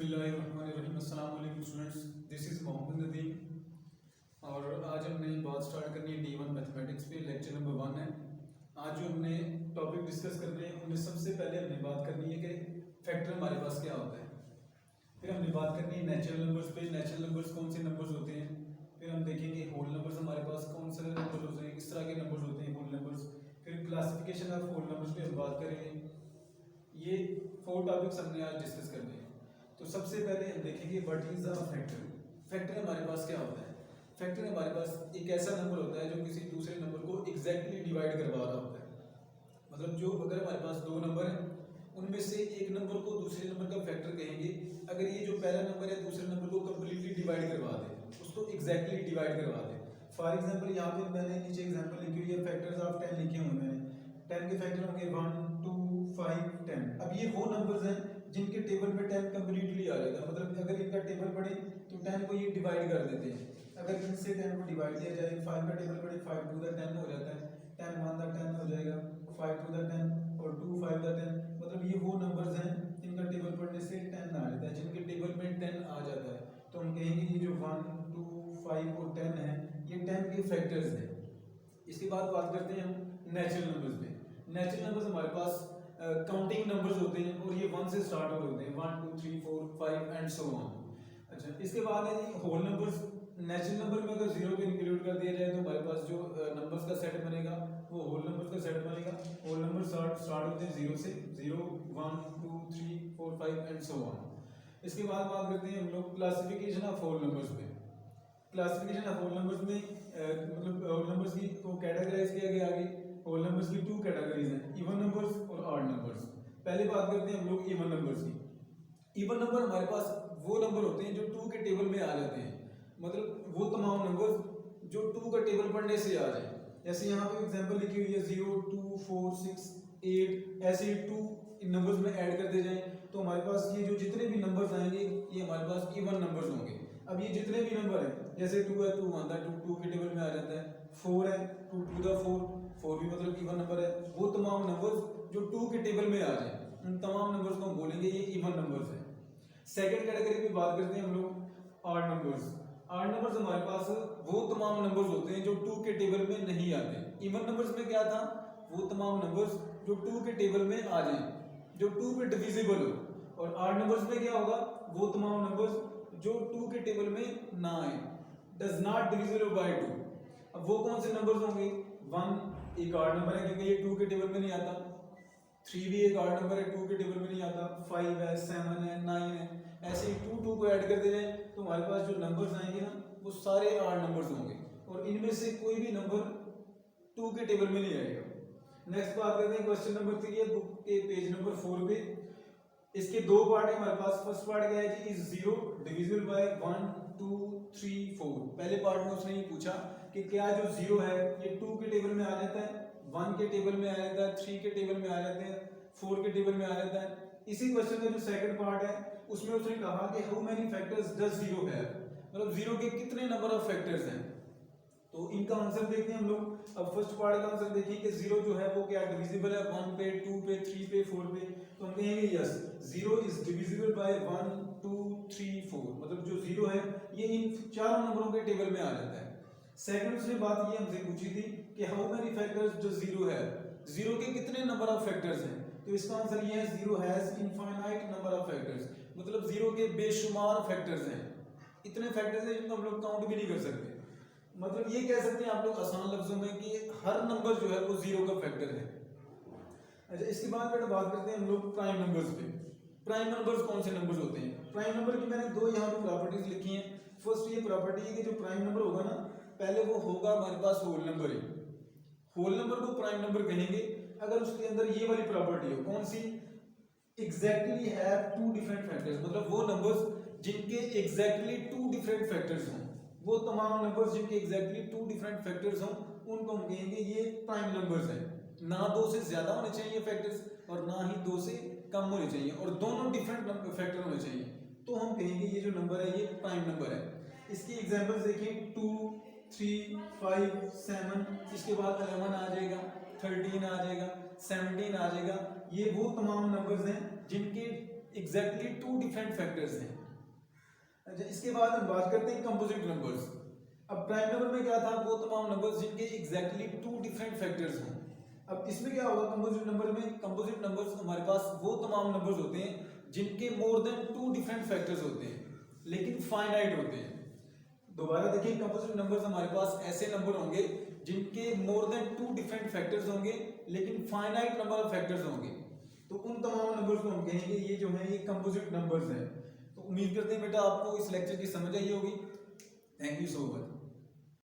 बिस्मिल्लाहिर्रहमानिर्रहीम। अस्सलाम वालेकुम students, this is Mohammad Nadeem और आज हमने बात स्टार्ट करनी है D1 मैथमेटिक्स पे। लेक्चर नंबर 1 है। आज जो हमने टॉपिक डिस्कस करने हैं उनमें सबसे पहले हमने बात करनी है कि फैक्टर हमारे पास क्या होता है। फिर हमने बात करनी है नेचुरल नंबर्स पे। नेचुरल नंबर्स कौन से नंबर्स होते हैं। फिर हम देखेंगे होल नंबर्स हमारे पास कौन से नंबर्स होते हैं, किस तरह के नंबर्स होते हैं होल नंबर्स। फिर क्लासिफिकेशन ऑफ होल नंबर्स पे हम बात करेंगे। ये 4 टॉपिक्स हमने आज डिस्कस करने हैं। तो सबसे पहले हम देखेंगे what is a factor. Factor हमारे पास क्या होता है। फैक्टर हमारे पास एक ऐसा नंबर होता है जो किसी दूसरे नंबर को एग्जैक्टली डिवाइड करवा रहा होता है। मतलब जो अगर हमारे पास 2 नंबर हैं उनमें से एक नंबर को दूसरे नंबर का फैक्टर कहेंगे। अगर ये जो पहला नंबर है दूसरे नंबर को कम्प्लीटली डिवाइड करवा दे, उसको एग्जैक्टली डिवाइड करवा दे। फॉर एग्जाम्पल यहाँ पे मैंने नीचे एग्जाम्पल लिखी हुई है, फैक्टर्स ऑफ 10 लिखे हुए हैं। 10 के फैक्टर होंगे 1 2 5 10। अब ये वो नंबर्स हैं जिनके टेबल में 10 कम्प्लीटली आ जाता है। मतलब अगर इनका टेबल पढ़े तो 10 को ये डिवाइड कर देते हैं। अगर इनसे 10 को डिवाइड किया जाए, 5 का टेबल पढ़े 5 टू द 10 हो जाता है, 10 1 द 10 हो जाएगा, 5 टू द 10 और 2 5 द 10। मतलब ये वो नंबर्स हैं जिनका टेबल पढ़ने से 10 आ जाता है, जिनके टेबल में 10 आ जाता है। तो हम कहेंगे ये जो 1 2 5 और 10 है ये 10 के फैक्टर्स हैं। इसके बाद बात करते हैं हम नेचुरल नंबर्स पे। नेचुरल नंबर्स हमारे पास काउंटिंग नंबर्स होते हैं और ये 1 से स्टार्ट हो होते हैं, 1 2 3 4 5 एंड सो ऑन। अच्छा, इसके बाद है जी होल नंबर्स। नेचुरल नंबर में अगर 0 को इंक्लूड कर दिया जाए तो हमारे पास जो नंबर्स का सेट बनेगा वो होल नंबर्स का सेट बनेगा। होल नंबर स्टार्ट होते हैं 0 से, 0 1 2 3 4 5 एंड सो ऑन। इसके बाद बात करते हैं हम लोग क्लासिफिकेशन ऑफ होल नंबर्स पे। क्लासिफिकेशन ऑफ होल नंबर्स में मतलब होल नंबर्स की को कैटेगराइज किया गया। आगे होल नंबर्स की 2 कैटेगरीज हैं, इवन नंबर्स और ऑड नंबर्स। पहले बात करते हैं हम लोग इवन नंबर्स की। इवन नंबर हमारे पास वो नंबर होते हैं जो 2 के टेबल में आ जाते हैं। मतलब वो तमाम नंबर जो 2 का टेबल पढ़ने से आ जाए। जैसे यहाँ पे एग्जांपल लिखी हुई है 0 2 4 6 8, ऐसे 2 इन नंबर्स में ऐड करते जाएं तो हमारे पास ये जो जितने भी नंबर्स आएंगे ये हमारे पास इवन नंबर्स होंगे। अब ये जितने भी नंबर हैं, जैसे 2 है 2 1 2 2 के टेबल में आ जाता है, 4 है 2 2 द 4 4 भी मतलब इवन नंबर है। वो तमाम नंबर्स जो 2 के टेबल में आ जाए उन तमाम नंबर्स को हम बोलेंगे ये इवन नंबर्स हैं। सेकंड कैटेगरी में बात करते हैं हम लोग ऑड नंबर्स। ऑड नंबर्स हमारे पास वो तमाम नंबर्स होते हैं जो 2 के टेबल में नहीं आते। इवन नंबर्स में क्या था, वो तमाम नंबर्स जो 2 के टेबल में आ जाए, जो 2 पे डिविजिबल हो। और ऑड नंबर्स में क्या होगा, वो तमाम नंबर्स जो 2 के टेबल में ना आए, डज नॉट डिविजिबल बाय 2। अब वो कौन से नंबर्स होंगे, 1 एक ऑड नंबर है क्योंकि ये 2 के टेबल में नहीं आता, 3 भी एक ऑड नंबर है 2 के टेबल में नहीं आता, 5 है 7 है 9 है। ऐसे 2 को ऐड करते जाएं तो हमारे पास जो नंबर्स आएंगे ना वो सारे ऑड नंबर्स होंगे और इनमें से कोई भी नंबर 2 के टेबल में नहीं आएगा। नेक्स्ट बात करते हैं क्वेश्चन नंबर 3 है बुक के पेज नंबर 4 पे। इसके 2 पार्ट है हमारे पास। फर्स्ट पार्ट क्या है जी, इज 0 डिविजिबल बाय 1 2 3 4। पहले पार्ट में उसने ये पूछा कि क्या जो 0 है ये 2 के टेबल में आ जाता है, 1 के टेबल में आ जाता है, 3 के टेबल में आ जाते हैं, 4 के टेबल में आ जाता है। इसी क्वेश्चन का जो सेकंड पार्ट है उसमें उसने कहा कि how many factors does 0 have, मतलब 0 के कितने नंबर ऑफ फैक्टर्स हैं। तो इनका आंसर देखते हैं हम लोग। अब फर्स्ट पार्ट का आंसर देखिए कि 0 जो है वो क्या डिविजिबल है 1 पे 2 पे 3 पे 4 पे। तो हम कहेंगे यस 0 इज डिविजिबल बाय 1 2 3 4। मतलब जो 0 है ये इन चारों नंबरों के टेबल में आ जाता है। सेकंड उसने बात ये हमसे पूछी थी कि हाउ मेनी फैक्टर्स डज 0 है, 0 के कितने नंबर ऑफ फैक्टर्स हैं। तो इसका आंसर ये है 0 has infinite number of factors. मतलब 0 के बेशुमार फैक्टर्स हैं, इतने फैक्टर्स हैं जिनको हम लोग काउंट भी नहीं कर सकते। मतलब ये कह सकते हैं आप लोग आसान लफ्जों में कि हर नंबर जो है वो 0 का फैक्टर है। अच्छा, इसके बाद बेटा बात करते हैं हम लोग प्राइम नंबर्स पे। प्राइम नंबर्स कौन से नंबर्स होते हैं। प्राइम नंबर की मैंने 2 यहाँ पे प्रॉपर्टीज लिखी हैं। फर्स्ट ये प्रॉपर्टी है कि जो प्राइम नंबर होगा ना पहले वो होगा हमारे पास होल नंबर ही। होल नंबर को प्राइम नंबर कहेंगे अगर उसके अंदर ये वाली प्रॉपर्टी हो, कौन सी, एग्जैक्टली हैव 2 डिफरेंट फैक्टर्स। मतलब वो नंबर्स जिनके एग्जैक्टली 2 डिफरेंट फैक्टर्स हों, वो तमाम नंबर्स जिनके एग्जैक्टली 2 डिफरेंट फैक्टर्स हों उनको हम कहेंगे ये प्राइम नंबर्स हैं। ना 2 से ज्यादा होने चाहिए फैक्टर्स और ना ही 2 से कम होने चाहिए और दोनों डिफरेंट फैक्टर होने चाहिए, तो हम कहेंगे ये जो नंबर है ये प्राइम नंबर है। इसकी एग्जांपल्स देखिए 2 3 5 7, इसके बाद 11 आ जाएगा, 13 आ जाएगा, 17 आ जाएगा। ये वो तमाम नंबर्स हैं जिनके एग्जैक्टली टू डिफरेंट फैक्टर्स हैं। अच्छा, इसके बाद हम बात करते हैं कंपोजिट नंबर्स। अब प्राइम नंबर में क्या था, वो तमाम नंबर्स जिनके एग्जैक्टली टू डिफरेंट फैक्टर्स हों। अब इसमें क्या होगा कंपोजिट नंबर में, कंपोजिट नंबर्स हमारे पास वो तमाम नंबर्स होते हैं जिनके more than two different factors होते हैं लेकिन फाइनाइट होते हैं। दोबारा देखिए, कंपोजिट नंबर्स हमारे पास ऐसे नंबर होंगे जिनके more than two different factors होंगे लेकिन फाइनाइट नंबर ऑफ फैक्टर्स होंगे। तो उन तमाम नंबर्स को हम कहेंगे ये जो है ये कंपोजिट नंबर्स हैं। तो उम्मीद करते हैं बेटा आपको इस लेक्चर की समझ आई होगी। Thank you so much.